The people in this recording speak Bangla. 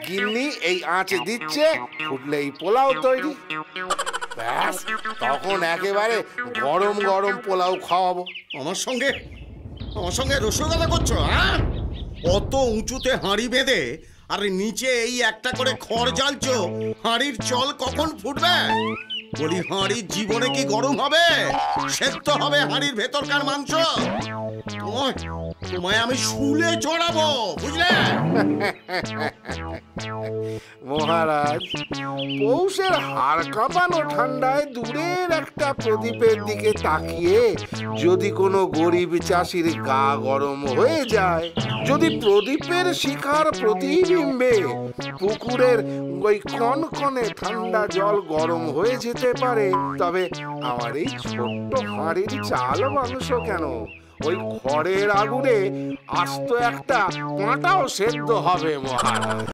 গিন্নি এই আঁচে দিচ্ছে, ফুটলেই পোলাও তৈরি। ব্যাস, তখন একেবারে গরম গরম পোলাও খাওয়াবো। আমার সঙ্গে রসগোল্লা করছো? হ্যাঁ, অত উঁচুতে হাঁড়ি বেঁধে আর নিচে এই একটা করে খড় জ্বালছো, হাঁড়ির জল কখন ফুটবে? বলি, হাঁড়ির জীবনে কি গরম হবে? সেদ্ধ হবে হাঁড়ির ভেতরকার মাংস। তোমায় আমি শুলে চড়াবো, বুঝলে? মহারাজ, পৌষের হাড় কাঁপানো ঠান্ডায় দূরের একটা প্রদীপের দিকে তাকিয়ে যদি কোনো গরিব চাষির গা গরম হয়ে যায়, যদি প্রদীপের শিখার প্রতিবিম্বে পুকুরের ওই কনকনে ঠান্ডা জল গরম হয়ে যেতে পারে, তবে আমার এই ছোট্ট হাঁড়ির চাল মাংস কেন, ওই খড়ের আগুনে আস্ত একটা কাঁটাও সেদ্ধ হবে মহারাজ।